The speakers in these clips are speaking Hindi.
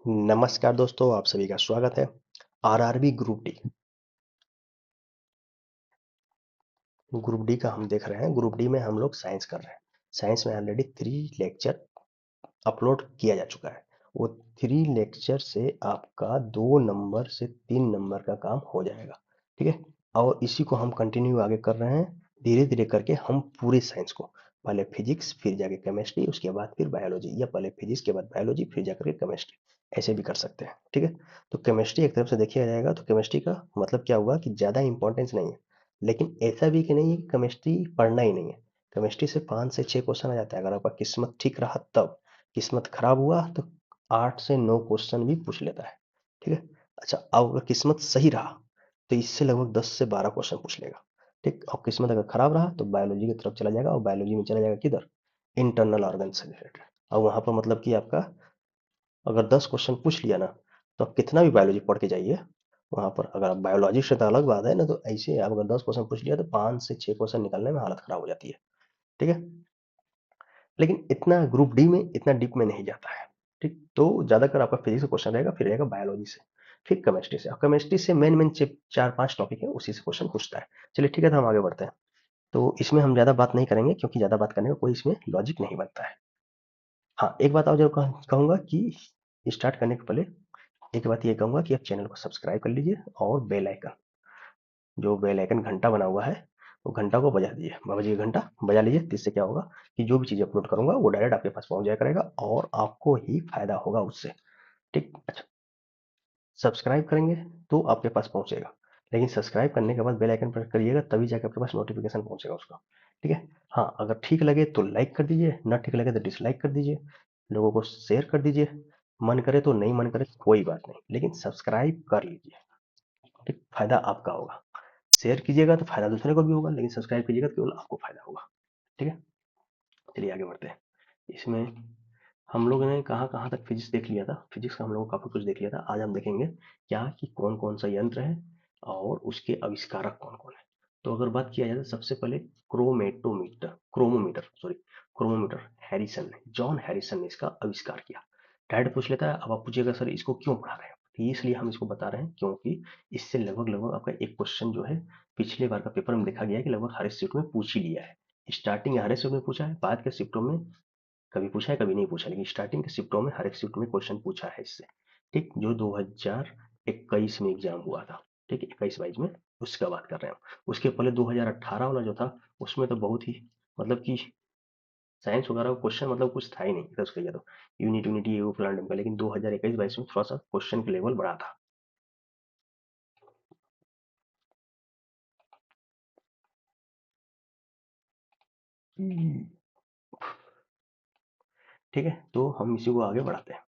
नमस्कार दोस्तों, आप सभी का स्वागत है। आरआरबी ग्रुप डी का हम देख रहे हैं। ग्रुप डी में हम लोग साइंस कर रहे हैं। साइंस में ऑलरेडी 3 लेक्चर अपलोड किया जा चुका है। वो 3 लेक्चर से आपका 2 नंबर से 3 नंबर का काम हो जाएगा। ठीक है, और इसी को हम कंटिन्यू आगे कर रहे हैं। धीरे धीरे करके हम पूरे साइंस को, पहले फिजिक्स फिर जाके केमिस्ट्री, उसके बाद फिर बायोलॉजी, या पहले फिजिक्स के बाद बायोलॉजी फिर जाकर के केमिस्ट्री, ऐसे भी कर सकते हैं। ठीक है, तो केमिस्ट्री एक तरफ से देखिए जाएगा तो केमिस्ट्री का मतलब क्या हुआ कि ज़्यादा इंपॉर्टेंस नहीं है, लेकिन ऐसा भी कि नहीं है कि केमिस्ट्री पढ़ना ही नहीं है। केमिस्ट्री से 5 से 6 क्वेश्चन आ जाता है, अगर आपका किस्मत ठीक रहा तब। किस्मत खराब हुआ तो 8 से 9 क्वेश्चन भी पूछ लेता है। ठीक है, अच्छा, अब अगर किस्मत सही रहा तो इससे लगभग 10 से 12 क्वेश्चन पूछ लेगा। ठीक, और किस्मत अगर खराब रहा तो बायोलॉजी की तरफ चला जाएगा, और बायोलॉजी में चला जाएगा किधर, इंटरनल ऑर्गन से रिलेटेड। और वहां पर मतलब कि आपका अगर 10 क्वेश्चन पूछ लिया ना, तो आप कितना भी बायोलॉजी पढ़ के जाइए, वहां पर अगर आप बायोलॉजी से तो अलग बात है ना, तो ऐसे आप अगर 10 क्वेश्चन पूछ लिया तो 5 से 6 क्वेश्चन निकलने में हालत खराब हो जाती है। ठीक है, लेकिन इतना ग्रुप डी में इतना डीप में नहीं जाता है। ठीक, तो ज्यादातर आपका फिजिक्स का क्वेश्चन रहेगा, फिर रहेगा बायोलॉजी से, फिर केमिस्ट्री से। और केमिस्ट्री से मेन मेन 4-5 टॉपिक है, उसी से क्वेश्चन पूछता है। चलिए ठीक है, तो हम आगे बढ़ते हैं। तो इसमें हम ज्यादा बात नहीं करेंगे, क्योंकि ज्यादा बात करने का कोई इसमें लॉजिक नहीं बनता है। हाँ, एक बात और जरूर कहूंगा कि स्टार्ट करने के पहले एक बात ये कहूंगा कि आप चैनल को सब्सक्राइब कर लीजिए, और बेल आइकन, जो बेल आइकन घंटा बना हुआ है, वो घंटा को बजा दीजिए, बाबा जी का घंटा बजा लीजिए। तो इससे क्या होगा कि जो भी चीज़ अपलोड करूंगा वो डायरेक्ट आपके पास पहुंच जाया करेगा, और आपको ही फायदा होगा उससे। ठीक, अच्छा, सब्सक्राइब करेंगे तो आपके पास पहुंचेगा, लेकिन सब्सक्राइब करने के बाद बेल आइकन प्रेस करिएगा, तभी जाके आपके पास नोटिफिकेशन पहुंचेगा उसका। ठीक है, हाँ, अगर ठीक लगे तो लाइक कर दीजिए, ना ठीक लगे तो डिसलाइक कर दीजिए, लोगों को शेयर कर दीजिए, मन करे तो, नहीं मन करे तो कोई बात नहीं, लेकिन सब्सक्राइब कर लीजिए। ठीक, फायदा आपका होगा। शेयर कीजिएगा तो फायदा दूसरे को भी होगा, लेकिन सब्सक्राइब कीजिएगा तो केवल आपको फायदा होगा। ठीक है, चलिए आगे बढ़ते हैं। इसमें हम लोगों ने कहाँ कहाँ तक फिजिक्स देख लिया था। फिजिक्स का हम लोगों काफी कुछ देख लिया था। आज हम देखेंगे क्या कि कौन कौन सा यंत्र है और उसके आविष्कारक कौन कौन है। तो अगर बात किया जाए तो सबसे पहले क्रोमोमीटर हैरिसन ने, जॉन हैरिसन ने इसका आविष्कार किया। डायरेक्ट पूछ लेता है, अब आप पूछिएगा सर इसको क्यों पढ़ा रहे हैं, तो इसलिए हम इसको बता रहे हैं क्योंकि इससे लगभग लगभग आपका एक क्वेश्चन जो है, पिछले बार का पेपर में देखा गया है कि लगभग हर शिफ्ट में पूछ ही लिया है। स्टार्टिंग हर शिफ्ट में पूछा है, बाद के शिफ्टों में कभी पूछा है कभी नहीं पूछा, लेकिन स्टार्टिंग के शिफ्टों में हर एक शिफ्ट में क्वेश्चन पूछा है इससे। ठीक, जो 2021 में एग्जाम हुआ था। ठीक है, 21-22 में उसका बात कर रहे हैं। उसके पहले 2018 वाला जो था, उसमें तो बहुत ही मतलब कि साइंस वगैरह का क्वेश्चन मतलब कुछ था ही नहीं, तो उसका तो यूनिटी ये वो प्लान का। लेकिन 2021-22 में थोड़ा सा क्वेश्चन का लेवल बढ़ा था। ठीक है, तो हम इसी को आगे बढ़ाते हैं।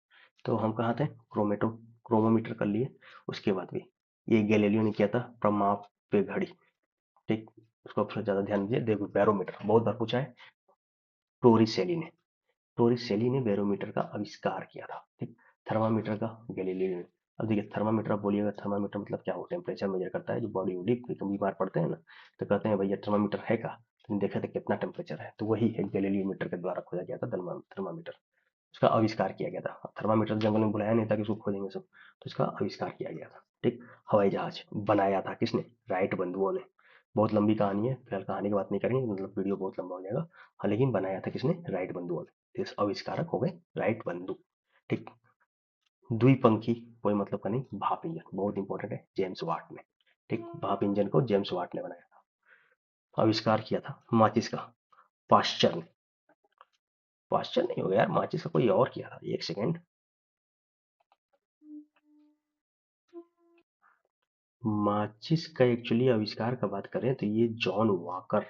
तो हम कहाँ थे, क्रोमोमीटर कर लिए। उसके बाद भी ये गैलीलियो ने किया था, प्रमाप पे घड़ी। ठीक, उसको आप ज़्यादा ध्यान दीजिए। देखो, बैरोमीटर बहुत बार पूछा है। टोरिसेली ने बैरोमीटर का आविष्कार किया था। ठीक, थर्मामीटर का गैलीलियो ने। अब देखिए, थर्मामीटर आप बोलिएगा, थर्मामीटर मतलब क्या हो, टेम्परेचर मेजर करता है। जो बॉडी वॉडी बीमार पड़ते हैं ना, तो कहते हैं भैया थर्मामीटर है का, तो देखा था कितना टेम्परेचर है, तो वही है गैलीलियो मीटर के द्वारा खोजा गया था थर्मामीटर। उसका आविष्कार किया गया था। थर्मामीटर जंगल में बुलाया नहीं था कि उसको खोजेंगे सब, तो इसका आविष्कार किया गया था। ठीक, हवाई जहाज बनाया था किसने, राइट बंधुओं ने। बहुत लंबी कहानी है, फिलहाल कहानी की बात नहीं करेंगे, मतलब वीडियो बहुत लंबा हो जाएगा। हाँ, लेकिन बनाया था किसने, राइट बंधुओं ने। तो इस आविष्कारक हो गए राइट बंधु। ठीक, द्विपंखी कोई मतलब का नहीं, भाप इंजन बहुत इंपॉर्टेंट है, जेम्स वाट ने। ठीक, भाप इंजन को जेम्स वाट ने बनाया था। आविष्कार किया था माचिस का, पाश्चर ने। पाश्चर नहीं हो गया यार, माचिस का कोई और किया था, एक सेकेंड। माचिस का एक्चुअली आविष्कार का बात करें तो ये जॉन वॉकर,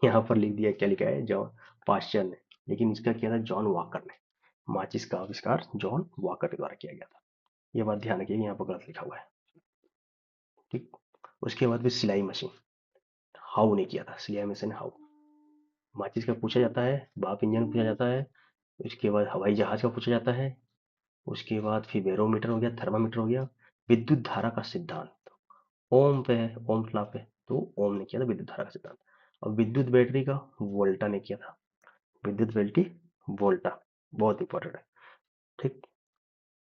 यहाँ पर लिख दिया, क्या लिखा है, जॉन पाश्चर ने, लेकिन इसका किया था जॉन वॉकर ने। माचिस का आविष्कार जॉन वॉकर के द्वारा किया गया था। ये बात ध्यान रखिए, यहाँ पर गलत लिखा हुआ है। ठीक, उसके बाद भी सिलाई मशीन, हाउ ने किया था, सिलाई मशीन हाउ। माचिस का पूछा जाता है, भाप इंजन पूछा जाता है, उसके बाद हवाई जहाज का पूछा जाता है, उसके बाद फिर बैरोमीटर हो गया, थर्मामीटर हो गया। विद्युत धारा का सिद्धांत ओम पे है, ओम लॉ पे, तो ओम ने किया था विद्युत धारा का सिद्धांत। और विद्युत बैटरी का वोल्टा ने किया था, विद्युत बैटरी वोल्टा, बहुत इंपॉर्टेंट है। ठीक,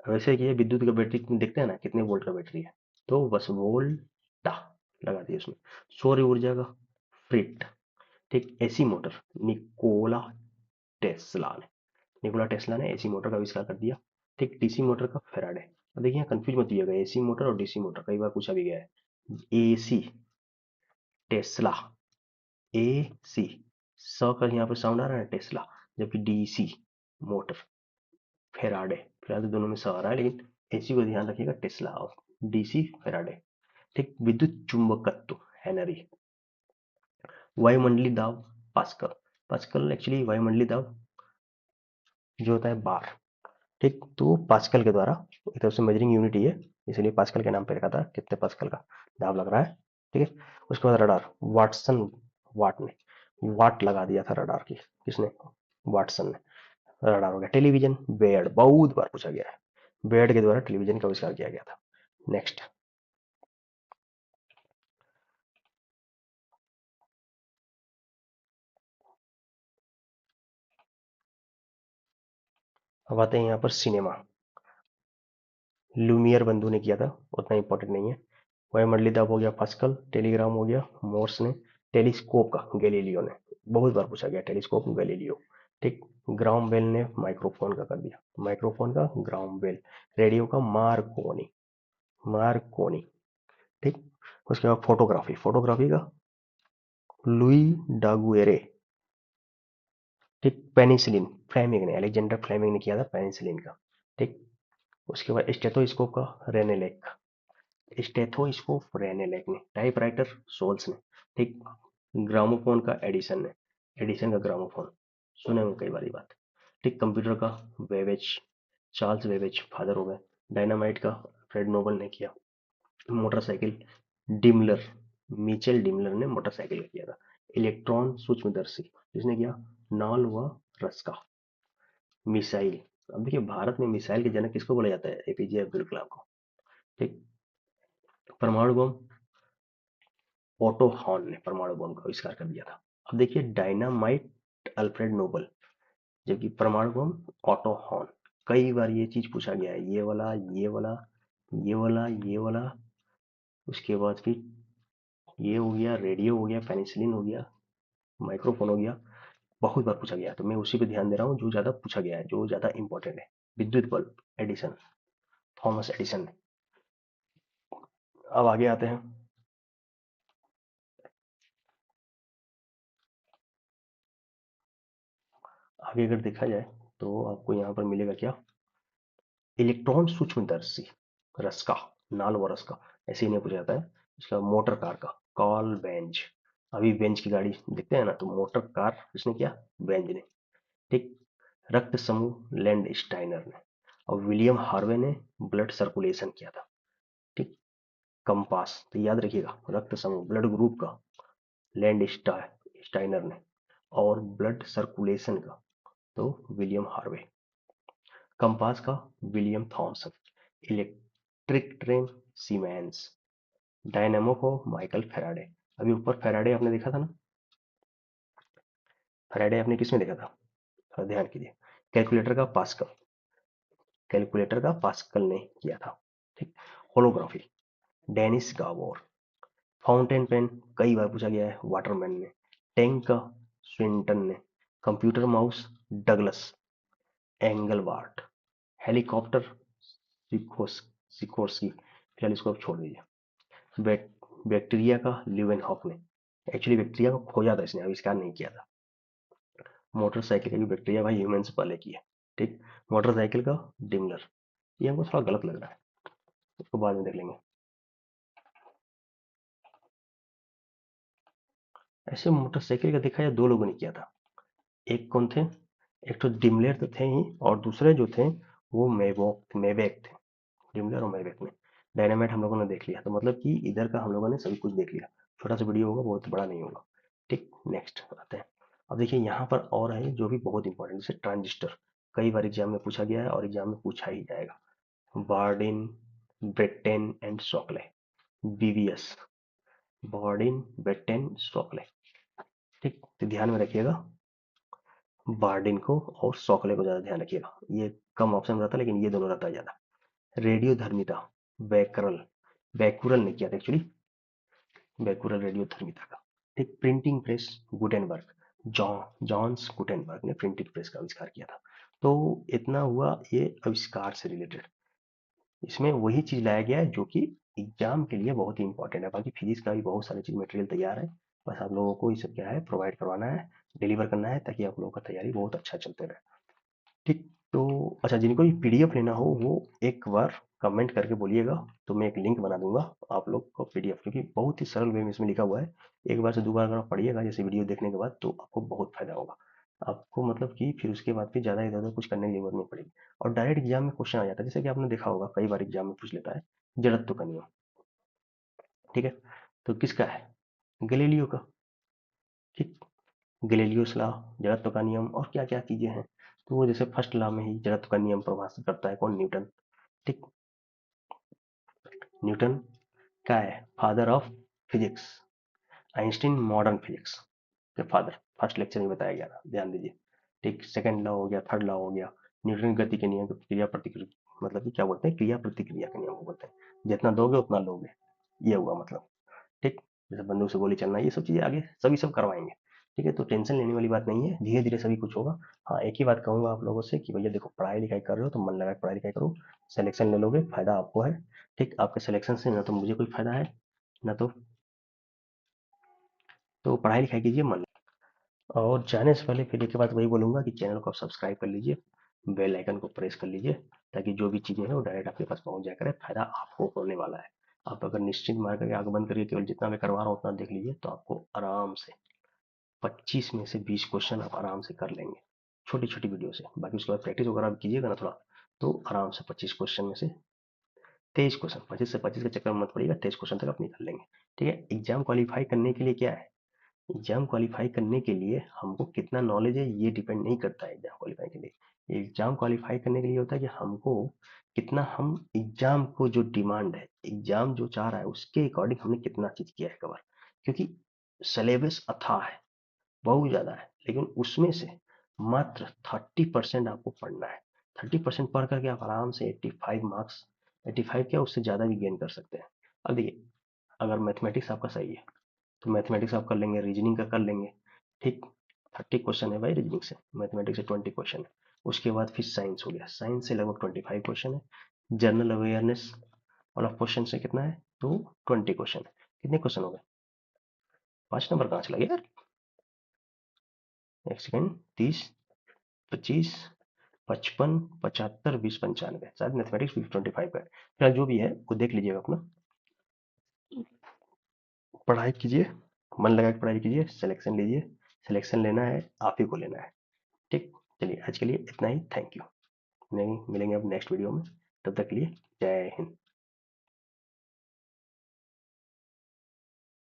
वैसे कि ये विद्युत का बैटरी देखते हैं ना कितने वोल्ट का बैटरी है, तो बस वोल्टा लगा दिया उसमें। सौर ऊर्जा का फ्रिट। ठीक, एसी मोटर निकोला टेस्ला ने निकोला टेस्ला ने एसी मोटर का आविष्कार कर दिया। ठीक, डीसी मोटर का फेराडे। अब देखिए यहाँ कंफ्यूज मत होइएगा, एसी मोटर और डीसी मोटर कई बार पूछा भी गया है। एसी टेस्ला, ए सी, स का यहाँ पर साउंड आ रहा है ना, टेस्ला, जबकि डीसी मोटर फेराडे। फिलहाल तो दोनों में स आ रहा है, लेकिन एसी को ध्यान रखिएगा, टेस्ला और डीसी फेराडे। ठीक, विद्युत चुंबकत्व हेनरी। वायुमंडलीय दाब पास्कल। पास्कल एक्चुअली वायुमंडलीय दाब जो होता है बार। ठीक, तो पास्कल के द्वारा एक तरफ से मेजरिंग यूनिट ही है, इसलिए पास्कल के नाम पे रखा था, कितने पास्कल का दाब लग रहा है। ठीक है, उसके बाद रडार, वाटसन, वाट ने वाट लगा दिया था रडार की, किसने, वाटसन ने। रडार हो गया। टेलीविजन, बेयर्ड, बहुत बार पूछा गया है, बेयर्ड के द्वारा टेलीविजन का आविष्कार किया गया था। नेक्स्ट, अब आते हैं यहाँ पर सिनेमा। लुमियर बंधु ने किया था, उतना इंपॉर्टेंट नहीं है। वायुमंडलीय दाब हो गया पास्कल, टेलीग्राम हो गया मोर्स ने, टेलीस्कोप का गैलीलियो ने, बहुत बार पूछा गया टेलीस्कोप गैलीलियो। ठीक, ग्राम बेल ने माइक्रोफोन का कर दिया, माइक्रोफोन का ग्राम बेल। रेडियो का मार्कोनी, मार्कोनी। ठीक, उसके बाद फोटोग्राफी, फोटोग्राफी का लुई डागुएरे। ठीक, पेनिसिलिन, फ्लेमिंग ने, अलेक्जेंडर फ्लेमिंग ने किया था पेनिसिलिन का। ठीक, उसके बाद स्टेथोस्कोप का रेनेलेक, स्टेथोस्कोप रेनेलेक ने। टाइपराइटर सोल्स ने। ठीक, ग्रामोफोन का एडिसन ने, एडिसन का ग्रामोफोन, सुने होंगे कई बार ये बात। ठीक, कंप्यूटर का वेवेज, चार्ल्स वेवेज फादर हो गए। डायनामाइट का फ्रेड नोबल ने किया। मोटरसाइकिल डिमलर, मिचेल डिमलर ने मोटरसाइकिल का किया था। इलेक्ट्रॉन सूक्ष्मदर्शी जिसने किया, नॉल व रस्का। मिसाइल, अब देखिए भारत में मिसाइल के जनक किसको बोला जाता है, एपीजे अब्दुल कलाम को। ठीक, परमाणु बम, ओटो हॉर्न ने परमाणु बम का आविष्कार कर दिया था। अब देखिए डायनामाइट अल्फ्रेड नोबल, जबकि परमाणु बम ऑटो हॉर्न। कई बार ये चीज पूछा गया है, ये वाला, ये वाला, ये वाला, ये वाला। उसके बाद फिर ये हो गया, रेडियो हो गया, पेनिसिलिन हो गया, माइक्रोफोन हो गया, बहुत बार पूछा गया है, तो मैं उसी पे ध्यान दे रहा हूँ जो ज्यादा पूछा गया है, जो ज्यादा इंपॉर्टेंट है। विद्युत बल्ब, एडिसन, थॉमस एडिसन ने। अब आगे आते हैं। आगे अगर देखा जाए तो आपको यहाँ पर मिलेगा क्या, इलेक्ट्रॉन सूक्ष्मदर्शी, रस्का, नाल व रस्का, ऐसे ही नहीं पूछा जाता है। इसका मोटर कार का कार्ल बेंज। अभी बेंज की गाड़ी देखते हैं ना, तो मोटर कार किसने किया, बेंज ने। ठीक, रक्त समूह लैंड स्टाइनर ने। और विलियम हार्वे ने ब्लड सर्कुलेशन किया था। ठीक, कंपास, तो याद रखिएगा रक्त समूह ब्लड ग्रुप का लैंड स्टाइनर ने, और ब्लड सर्कुलेशन का तो विलियम हार्वे। कंपास का William Thomson. Electric train Siemens. Dynamo को माइकल फेराडे। अभी ऊपर फेराडे आपने देखा था ना, फेराडे आपने किसमें देखा था, थोड़ा ध्यान कीजिए। कैलकुलेटर का पास्कल, कैलकुलेटर का पास्कल ने किया था। ठीक, होलोग्राफी, डेनिस गाबोर। फाउंटेन पेन कई बार पूछा गया है, वाटरमैन ने। टैंक का स्विंटन ने। Computer mouse Douglas Engelbart. Helicopter Sikorsky Sikorsky. फिलहाल इसको आप छोड़ दीजिए। बैक्टीरिया का ल्यूवेनहॉक ने, एक्चुअली बैक्टीरिया को खोजा था इसने, आविष्कार नहीं किया था। मोटरसाइकिल का भी बैक्टीरिया भाई ह्यूमन से पहले की है। ठीक, मोटरसाइकिल का डिमलर। ये हमको थोड़ा गलत लग रहा है, इसको बाद में देख लेंगे। ऐसे मोटरसाइकिल का देखा जाए दो लोगों ने किया था, एक कौन थे, एक तो डिमलर तो थे ही, और दूसरे जो थे वो मेवेक थे। डिमलर और मेवेक ने। डायनामाइट हम लोगों ने देख लिया, तो मतलब कि इधर का हम लोगों ने सभी कुछ देख लिया। छोटा सा वीडियो होगा, बहुत बड़ा नहीं होगा। ठीक, नेक्स्ट आते हैं। अब देखिए यहाँ पर और है जो भी बहुत इंपॉर्टेंट, जैसे ट्रांजिस्टर, कई बार एग्जाम में पूछा गया है और एग्जाम में पूछा ही जाएगा। Bardeen, Brattain and Shockley, BVS, Bardeen, Brattain, Shockley. ठीक, तो ध्यान में रखिएगा बार्डिन को और शॉकले को ज्यादा ध्यान रखिएगा, ये कम ऑप्शन रहता है लेकिन ये दोनों रहता है ज्यादा। रेडियोधर्मिता, बैकरल, बैकुरल ने किया था एक्चुअली, बैकुरल रेडियोधर्मिता का। ठीक, printing press Gutenberg, Johns Gutenberg ने प्रिंटिंग प्रेस का आविष्कार किया था। तो इतना हुआ ये आविष्कार से रिलेटेड। इसमें वही चीज लाया गया है जो कि एग्जाम के लिए बहुत ही इंपॉर्टेंट है। बाकी फिजिक्स का भी बहुत सारी चीज मटेरियल तैयार है, बस आप लोगों को ये सब क्या है प्रोवाइड करवाना है, डिलीवर करना है, ताकि आप लोगों का तैयारी बहुत अच्छा चलते रहे। ठीक, तो अच्छा, जिनको भी पीडीएफ लेना हो वो एक बार कमेंट करके बोलिएगा, तो मैं एक लिंक बना दूंगा आप लोग को पीडीएफ, क्योंकि बहुत ही सरल वे में इसमें लिखा हुआ है। एक बार से दो बार अगर आप पढ़िएगा जैसे वीडियो देखने के बाद, तो आपको बहुत फायदा होगा। आपको मतलब कि फिर उसके बाद फिर ज़्यादा इधर उधर कुछ करने की जरूरत नहीं पड़ेगी, और डायरेक्ट एग्जाम में क्वेश्चन आ जाता है, जैसे कि आपने देखा होगा कई बार एग्जाम में पूछ लेता है जड़त्व का नियम। ठीक है, तो किसका है? गैलीलियो का। ठीक, गैलीलियोस लॉ, जड़त्व का नियम, और क्या क्या चीजें हैं। तो वो जैसे फर्स्ट लॉ में ही जड़त्व का नियम परिभाषित करता है कौन? न्यूटन। ठीक, न्यूटन क्या है? Father of physics. Einstein modern physics के फादर, फर्स्ट लेक्चर में बताया गया था, ध्यान दीजिए। ठीक, सेकंड लॉ हो गया, थर्ड लॉ हो गया। न्यूटन की गति के नियम, क्रिया प्रतिक्रिया, मतलब कि क्या बोलते हैं, क्रिया प्रतिक्रिया के नियम को बोलते हैं, जितना दोगे उतना लोगे, ये हुआ मतलब। ठीक, जैसे बंदूक से गोली चलना, ये सब चीजें आगे सभी सब करवाएंगे। ठीक है, तो टेंशन लेने वाली बात नहीं है, धीरे धीरे सभी कुछ होगा। हाँ, एक ही बात कहूंगा आप लोगों से कि भैया देखो, पढ़ाई लिखाई कर रहे हो तो मन लगा के पढ़ाई लिखाई करो, सिलेक्शन ले लोगे फायदा आपको है। ठीक, आपके सिलेक्शन से ना तो मुझे कोई फायदा है, ना तो पढ़ाई लिखाई कीजिए मन। और जाने से पहले फिर एक बात वही बोलूंगा कि चैनल को आप सब्सक्राइब कर लीजिए, बेल आइकन को प्रेस कर लीजिए, ताकि जो भी चीजें हैं वो डायरेक्ट आपके पास पहुंच जाया करे, फायदा आपको होने वाला है। आप अगर निश्चित मार करके आग बंद करिए, केवल जितना मैं करवा रहा हूँ उतना देख लीजिए, तो आपको आराम से 25 में से 20 क्वेश्चन आप आराम से कर लेंगे, छोटी छोटी वीडियो से। बाकी उसके बाद प्रैक्टिस वगैरह भी कीजिएगा ना थोड़ा, तो आराम से 25 क्वेश्चन में से 23 क्वेश्चन, 25 से 25 के चक्कर में मत पड़िएगा, 23 क्वेश्चन तक आप निकाल लेंगे। ठीक है, एग्जाम क्वालिफाई करने के लिए क्या है, एग्जाम क्वालिफाई करने के लिए हमको कितना नॉलेज है ये डिपेंड नहीं करता है एग्जाम क्वालिफाई के लिए। एग्जाम क्वालिफाई करने के लिए होता है कि हमको कितना, हम एग्जाम को जो डिमांड है, एग्जाम जो चाह रहा है उसके अकॉर्डिंग हमने कितना चीज किया है कवर। क्योंकि सिलेबस अथाह है, बहुत ज्यादा है, लेकिन उसमें से मात्र 30% आपको पढ़ना है। 30% पढ़ करके आप आराम से 85 मार्क्स, 85 क्या उससे ज्यादा भी गेन कर सकते हैं। अब देखिए, अगर मैथमेटिक्स आपका सही है तो मैथमेटिक्स आप कर लेंगे, रीजनिंग का कर लेंगे। ठीक, 30 क्वेश्चन है भाई रीजनिंग से, मैथमेटिक्स से 20 क्वेश्चन है। उसके बाद फिर साइंस हो गया, साइंस से लगभग 25 क्वेश्चन है। जनरल अवेयरनेस वाला क्वेश्चन से कितना है, तो 20 क्वेश्चन है। कितने क्वेश्चन हो गए? 5 नंबर कहाँ चला गया यार, एक सेकेंड, 30, 25, 55, 75, 20, 95, शायद मैथमेटिक्स 25 का है। फिलहाल जो भी है वो देख लीजिएगा अपना, पढ़ाई कीजिए, मन लगा के पढ़ाई कीजिए, सिलेक्शन लीजिए। सिलेक्शन लेना है, आप ही को लेना है। ठीक, चलिए आज के लिए इतना ही, थैंक यू। नहीं मिलेंगे अब नेक्स्ट वीडियो में, तब तक के लिए जय हिंद।